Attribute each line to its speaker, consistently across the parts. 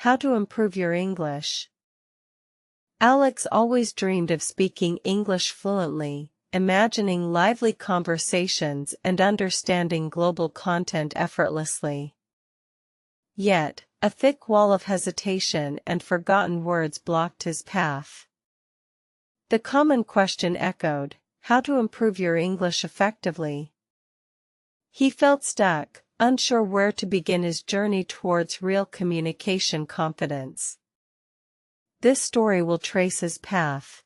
Speaker 1: How to improve your English. Alex always dreamed of speaking English fluently, imagining lively conversations and understanding global content effortlessly. Yet, a thick wall of hesitation and forgotten words blocked his path. The common question echoed, how to improve your English effectively? He felt stuck, unsure where to begin his journey towards real communication confidence. This story will trace his path.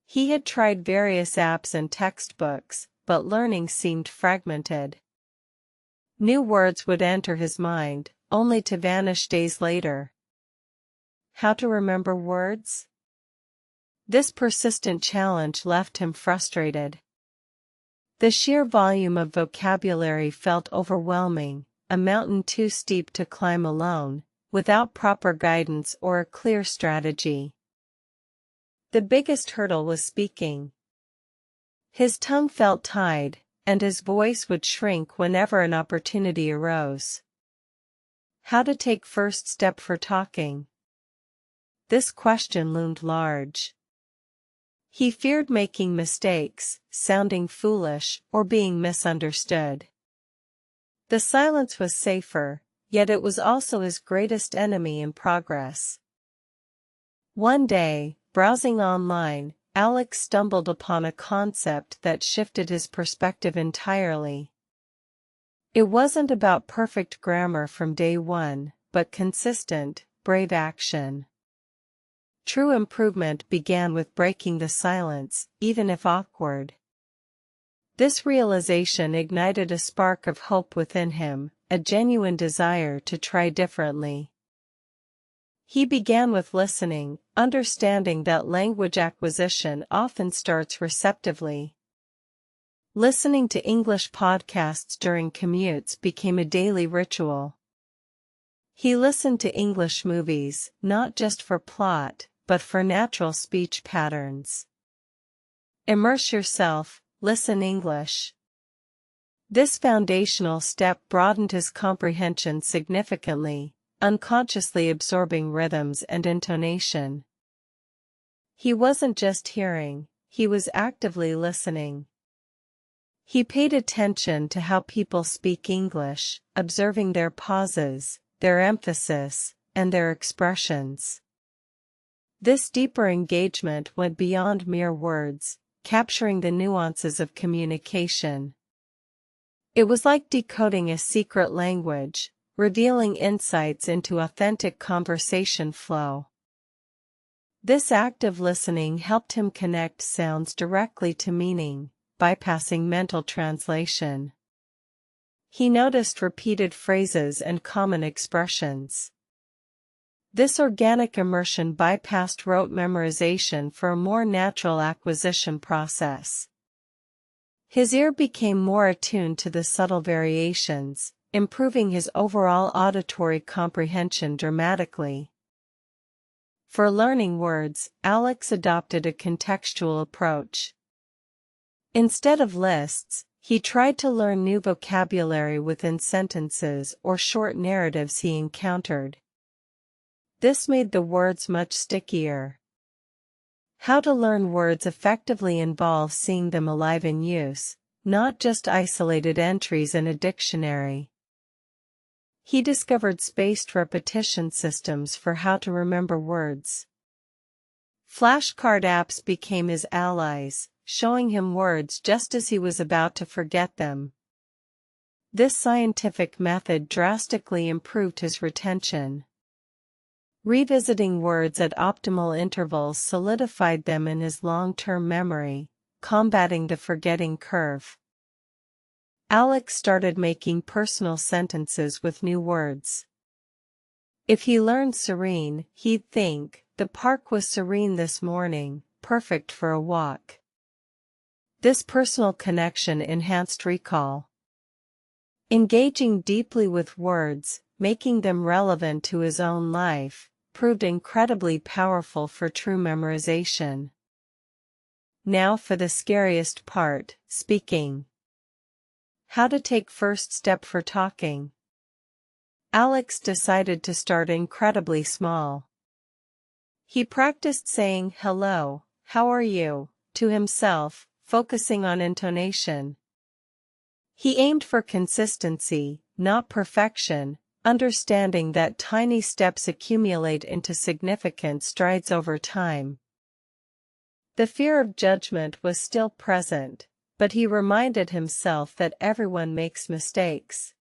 Speaker 1: He had tried various apps and textbooks, but learning seemed fragmented. New words would enter his mind, only to vanish days later. How to remember words? This persistent challenge left him frustrated. The sheer volume of vocabulary felt overwhelming, a mountain too steep to climb alone, without proper guidance or a clear strategy. The biggest hurdle was speaking. His tongue felt tied, and his voice would shrink whenever an opportunity arose. How to take first step for talking? This question loomed large. He feared making mistakes, sounding foolish, or being misunderstood. The silence was safer, yet it was also his greatest enemy in progress. One day, browsing online, Alex stumbled upon a concept that shifted his perspective entirely. It wasn't about perfect grammar from day one, but consistent, brave action. True improvement began with breaking the silence, even if awkward. This realization ignited a spark of hope within him, a genuine desire to try differently. He began with listening, understanding that language acquisition often starts receptively. Listening to English podcasts during commutes became a daily ritual. He listened to English movies, not just for plot, but for natural speech patterns. Immerse yourself, listen English. This foundational step broadened his comprehension significantly, unconsciously absorbing rhythms and intonation. He wasn't just hearing, he was actively listening. He paid attention to how people speak English, observing their pauses, their emphasis, and their expressions. This deeper engagement went beyond mere words, capturing the nuances of communication. It was like decoding a secret language, revealing insights into authentic conversation flow. This active listening helped him connect sounds directly to meaning, bypassing mental translation. He noticed repeated phrases and common expressions. This organic immersion bypassed rote memorization for a more natural acquisition process. His ear became more attuned to the subtle variations, improving his overall auditory comprehension dramatically. For learning words, Alex adopted a contextual approach. Instead of lists, he tried to learn new vocabulary within sentences or short narratives he encountered. This made the words much stickier. How to learn words effectively involves seeing them alive in use, not just isolated entries in a dictionary. He discovered spaced repetition systems for how to remember words. Flashcard apps became his allies, showing him words just as he was about to forget them. This scientific method drastically improved his retention. Revisiting words at optimal intervals solidified them in his long-term memory, combating the forgetting curve. Alex started making personal sentences with new words. If he learned serene, he'd think, "The park was serene this morning, perfect for a walk." This personal connection enhanced recall. Engaging deeply with words, making them relevant to his own life, proved incredibly powerful for true memorization. Now for the scariest part, speaking. How to take first step for talking. Alex decided to start incredibly small. He practiced saying "hello, how are you?" to himself, focusing on intonation. He aimed for consistency, not perfection, understanding that tiny steps accumulate into significant strides over time. The fear of judgment was still present, but he reminded himself that everyone makes mistakes.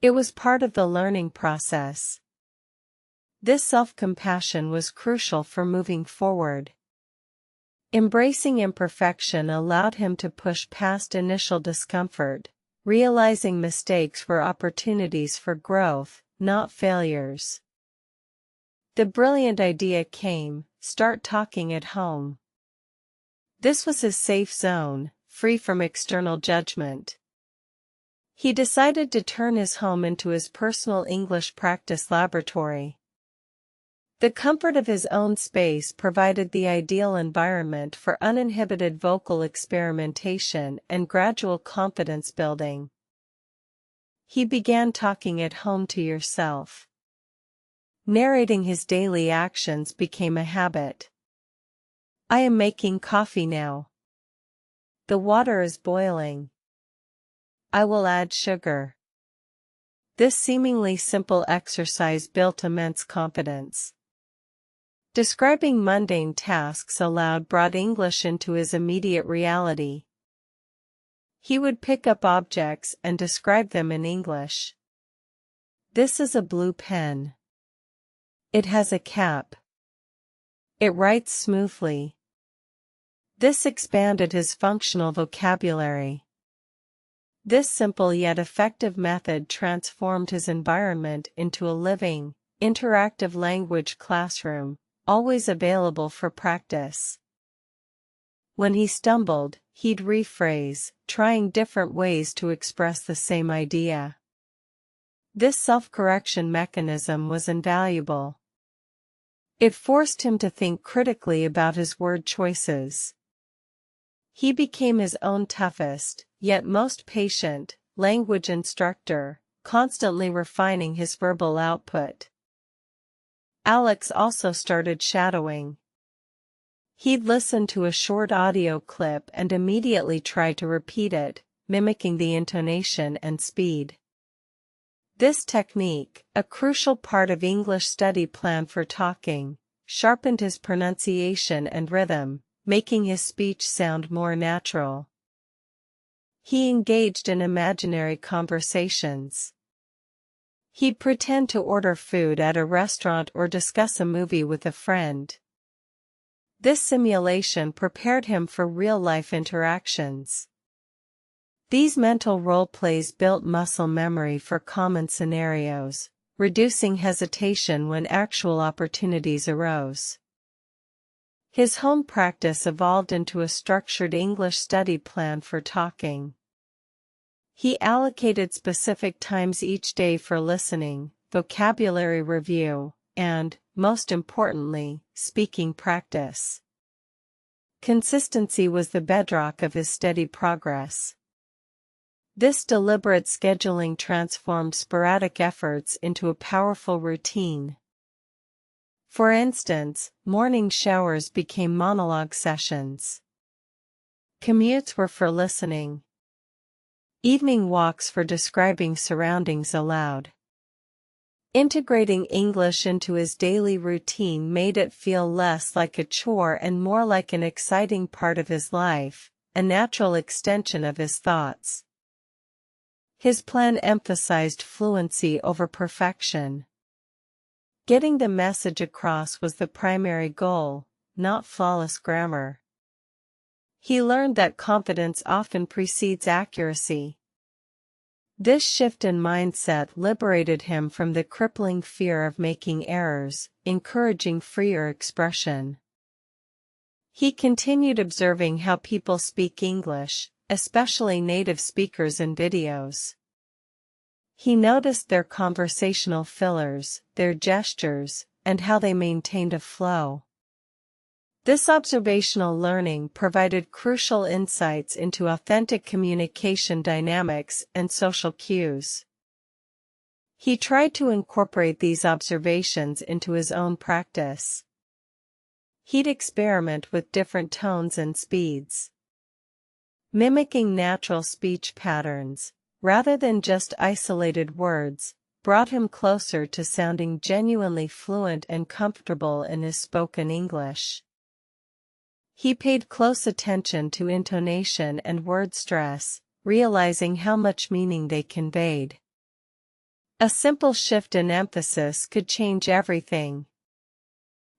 Speaker 1: It was part of the learning process. This self-compassion was crucial for moving forward. Embracing imperfection allowed him to push past initial discomfort, realizing mistakes were opportunities for growth, not failures. The brilliant idea came: start talking at home. This was his safe zone, free from external judgment. He decided to turn his home into his personal English practice laboratory. The comfort of his own space provided the ideal environment for uninhibited vocal experimentation and gradual confidence building. He began talking at home to yourself. Narrating his daily actions became a habit. I am making coffee now. The water is boiling. I will add sugar. This seemingly simple exercise built immense confidence. Describing mundane tasks aloud brought English into his immediate reality. He would pick up objects and describe them in English. This is a blue pen. It has a cap. It writes smoothly. This expanded his functional vocabulary. This simple yet effective method transformed his environment into a living, interactive language classroom, always available for practice. When he stumbled, he'd rephrase, trying different ways to express the same idea. This self-correction mechanism was invaluable. It forced him to think critically about his word choices. He became his own toughest, yet most patient, language instructor, constantly refining his verbal output. Alex also started shadowing. He'd listen to a short audio clip and immediately try to repeat it, mimicking the intonation and speed. This technique, a crucial part of English study plan for talking, sharpened his pronunciation and rhythm, making his speech sound more natural. He engaged in imaginary conversations. He'd pretend to order food at a restaurant or discuss a movie with a friend. This simulation prepared him for real-life interactions. These mental role-plays built muscle memory for common scenarios, reducing hesitation when actual opportunities arose. His home practice evolved into a structured English study plan for talking. He allocated specific times each day for listening, vocabulary review, and, most importantly, speaking practice. Consistency was the bedrock of his steady progress. This deliberate scheduling transformed sporadic efforts into a powerful routine. For instance, morning showers became monologue sessions. Commutes were for listening. Evening walks for describing surroundings aloud. Integrating English into his daily routine made it feel less like a chore and more like an exciting part of his life, a natural extension of his thoughts. His plan emphasized fluency over perfection. Getting the message across was the primary goal, not flawless grammar. He learned that confidence often precedes accuracy. This shift in mindset liberated him from the crippling fear of making errors, encouraging freer expression. He continued observing how people speak English, especially native speakers in videos. He noticed their conversational fillers, their gestures, and how they maintained a flow. This observational learning provided crucial insights into authentic communication dynamics and social cues. He tried to incorporate these observations into his own practice. He'd experiment with different tones and speeds, mimicking natural speech patterns, rather than just isolated words, brought him closer to sounding genuinely fluent and comfortable in his spoken English. He paid close attention to intonation and word stress, realizing how much meaning they conveyed. A simple shift in emphasis could change everything.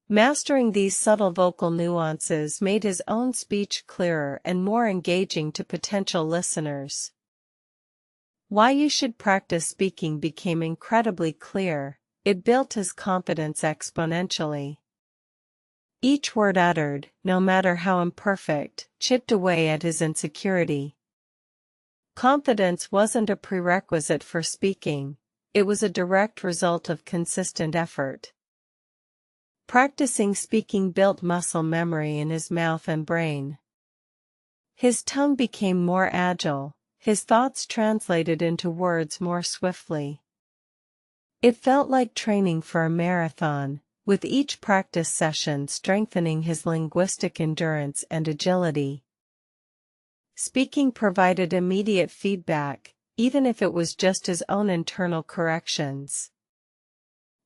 Speaker 1: Mastering these subtle vocal nuances made his own speech clearer and more engaging to potential listeners. Why you should practice speaking became incredibly clear. It built his confidence exponentially. Each word uttered, no matter how imperfect, chipped away at his insecurity. Confidence wasn't a prerequisite for speaking, it was a direct result of consistent effort. Practicing speaking built muscle memory in his mouth and brain. His tongue became more agile, his thoughts translated into words more swiftly. It felt like training for a marathon, with each practice session strengthening his linguistic endurance and agility. Speaking provided immediate feedback, even if it was just his own internal corrections.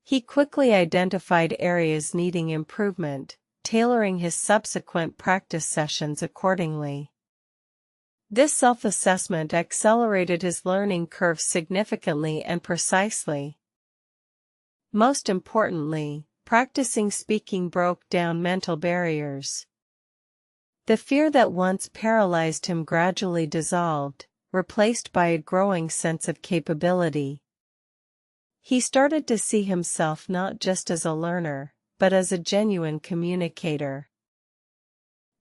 Speaker 1: He quickly identified areas needing improvement, tailoring his subsequent practice sessions accordingly. This self-assessment accelerated his learning curve significantly and precisely. Most importantly, practicing speaking broke down mental barriers. The fear that once paralyzed him gradually dissolved, replaced by a growing sense of capability. He started to see himself not just as a learner, but as a genuine communicator.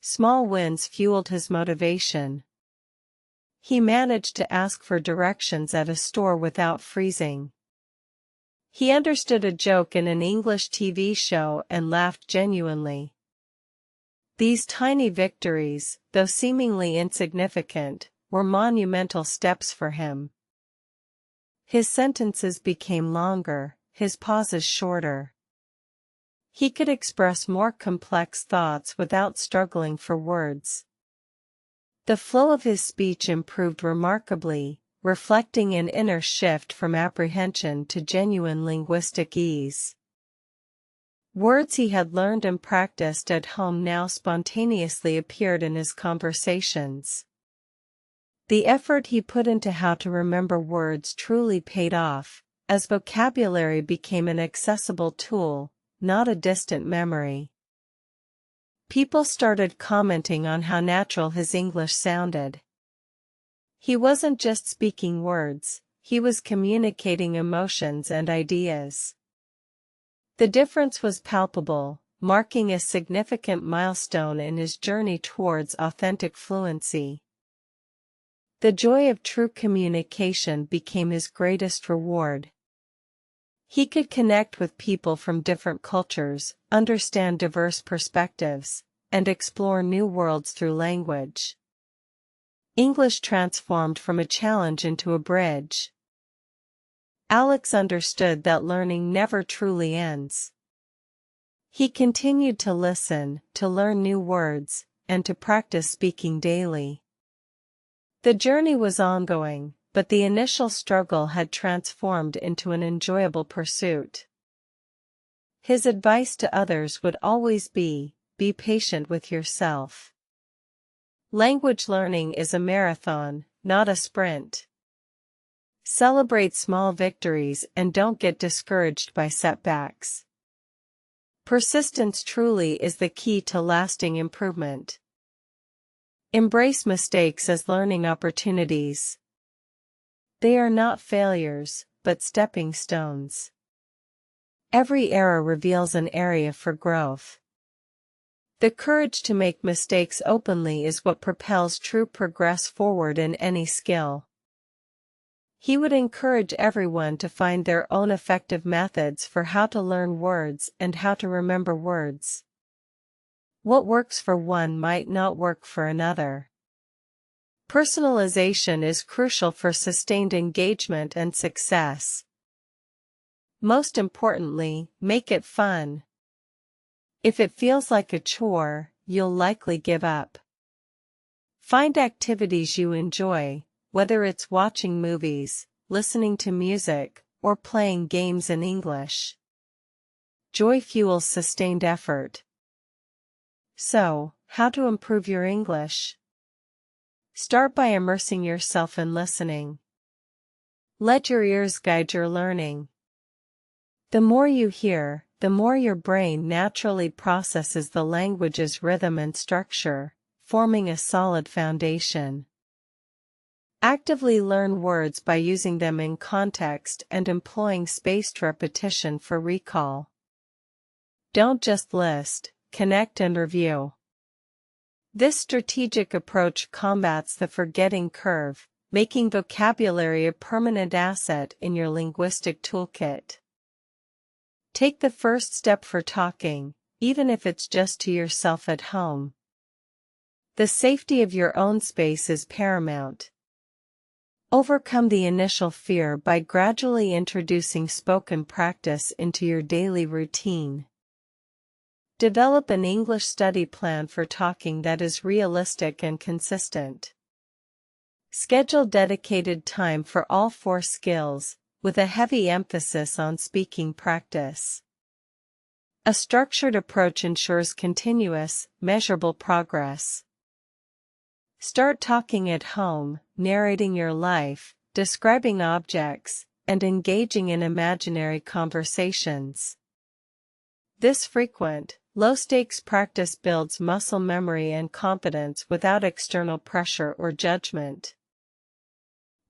Speaker 1: Small wins fueled his motivation. He managed to ask for directions at a store without freezing. He understood a joke in an English TV show and laughed genuinely. These tiny victories, though seemingly insignificant, were monumental steps for him. His sentences became longer, his pauses shorter. He could express more complex thoughts without struggling for words. The flow of his speech improved remarkably, reflecting an inner shift from apprehension to genuine linguistic ease. Words he had learned and practiced at home now spontaneously appeared in his conversations. The effort he put into how to remember words truly paid off, as vocabulary became an accessible tool, not a distant memory. People started commenting on how natural his English sounded. He wasn't just speaking words, he was communicating emotions and ideas. The difference was palpable, marking a significant milestone in his journey towards authentic fluency. The joy of true communication became his greatest reward. He could connect with people from different cultures, understand diverse perspectives, and explore new worlds through language. English transformed from a challenge into a bridge. Alex understood that learning never truly ends. He continued to listen, to learn new words, and to practice speaking daily. The journey was ongoing, but the initial struggle had transformed into an enjoyable pursuit. His advice to others would always be patient with yourself. Language learning is a marathon, not a sprint. Celebrate small victories and don't get discouraged by setbacks. Persistence truly is the key to lasting improvement. Embrace mistakes as learning opportunities. They are not failures, but stepping stones. Every error reveals an area for growth. The courage to make mistakes openly is what propels true progress forward in any skill. He would encourage everyone to find their own effective methods for how to learn words and how to remember words. What works for one might not work for another. Personalization is crucial for sustained engagement and success. Most importantly, make it fun. If it feels like a chore, you'll likely give up. Find activities you enjoy, whether it's watching movies, listening to music, or playing games in English. Joy fuels sustained effort. So, how to improve your English? Start by immersing yourself in listening. Let your ears guide your learning. The more you hear, the more your brain naturally processes the language's rhythm and structure, forming a solid foundation. Actively learn words by using them in context and employing spaced repetition for recall. Don't just list, connect and review. This strategic approach combats the forgetting curve, making vocabulary a permanent asset in your linguistic toolkit. Take the first step for talking, even if it's just to yourself at home. The safety of your own space is paramount. Overcome the initial fear by gradually introducing spoken practice into your daily routine. Develop an English study plan for talking that is realistic and consistent. Schedule dedicated time for all 4 skills, with a heavy emphasis on speaking practice. A structured approach ensures continuous, measurable progress. Start talking at home, narrating your life, describing objects, and engaging in imaginary conversations. This frequent, low-stakes practice builds muscle memory and confidence without external pressure or judgment.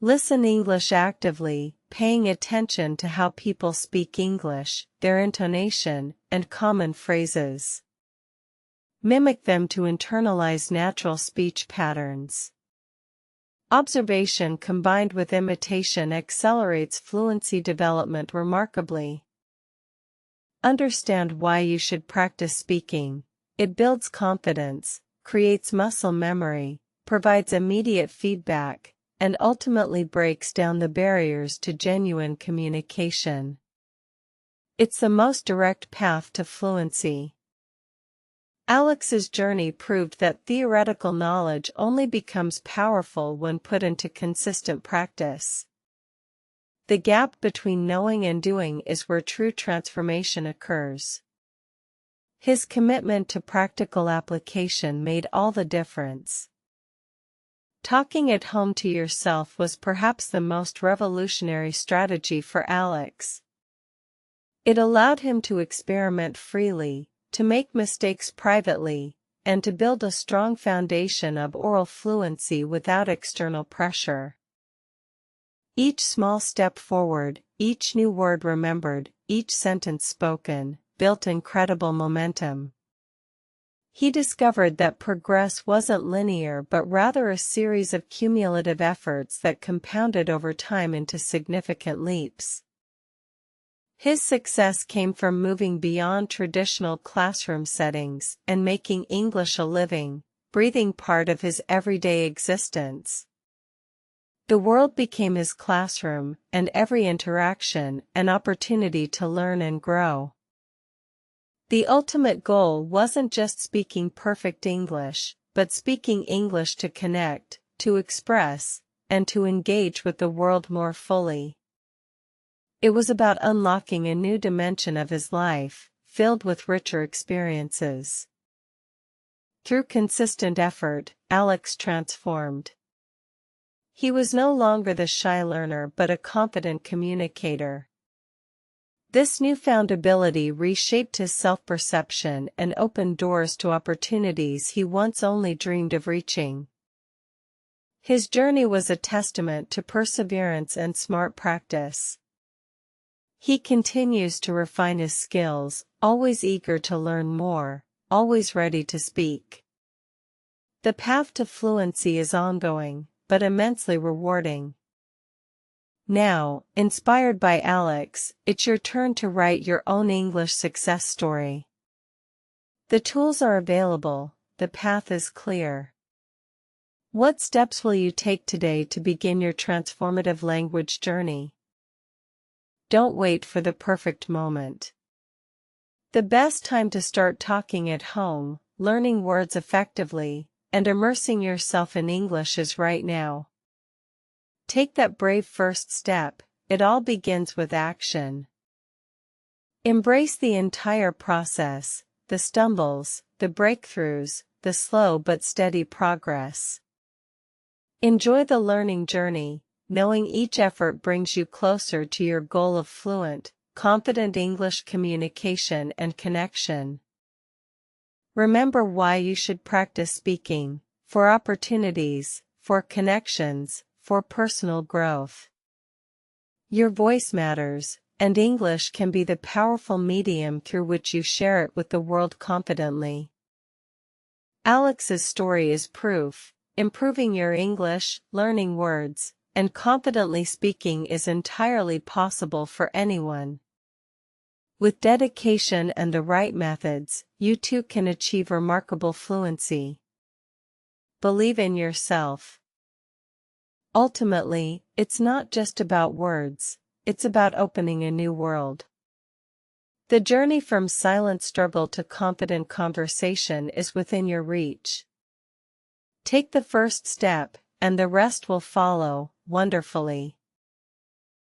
Speaker 1: Listen English actively, paying attention to how people speak English, their intonation, and common phrases. Mimic them to internalize natural speech patterns. Observation combined with imitation accelerates fluency development remarkably. Understand why you should practice speaking. It builds confidence, creates muscle memory, provides immediate feedback, and ultimately breaks down the barriers to genuine communication. It's the most direct path to fluency. Alex's journey proved that theoretical knowledge only becomes powerful when put into consistent practice. The gap between knowing and doing is where true transformation occurs. His commitment to practical application made all the difference. Talking at home to yourself was perhaps the most revolutionary strategy for Alex. It allowed him to experiment freely, to make mistakes privately, and to build a strong foundation of oral fluency without external pressure. Each small step forward, each new word remembered, each sentence spoken, built incredible momentum. He discovered that progress wasn't linear but rather a series of cumulative efforts that compounded over time into significant leaps. His success came from moving beyond traditional classroom settings and making English a living, breathing part of his everyday existence. The world became his classroom, and every interaction an opportunity to learn and grow. The ultimate goal wasn't just speaking perfect English, but speaking English to connect, to express, and to engage with the world more fully. It was about unlocking a new dimension of his life, filled with richer experiences. Through consistent effort, Alex transformed. He was no longer the shy learner but a confident communicator. This newfound ability reshaped his self-perception and opened doors to opportunities he once only dreamed of reaching. His journey was a testament to perseverance and smart practice. He continues to refine his skills, always eager to learn more, always ready to speak. The path to fluency is ongoing, but immensely rewarding. Now, inspired by Alex, it's your turn to write your own English success story. The tools are available, the path is clear. What steps will you take today to begin your transformative language journey? Don't wait for the perfect moment. The best time to start talking at home, learning words effectively, and immersing yourself in English is right now. Take that brave first step. It all begins with action. Embrace the entire process, the stumbles, the breakthroughs, the slow but steady progress. Enjoy the learning journey, knowing each effort brings you closer to your goal of fluent, confident English communication and connection. Remember why you should practice speaking: for opportunities, for connections, for personal growth. Your voice matters, and English can be the powerful medium through which you share it with the world confidently. Alex's story is proof. Improving your English, learning words, and confidently speaking is entirely possible for anyone. With dedication and the right methods, you too can achieve remarkable fluency. Believe in yourself. Ultimately, it's not just about words, it's about opening a new world. The journey from silent struggle to confident conversation is within your reach. Take the first step, and the rest will follow, wonderfully.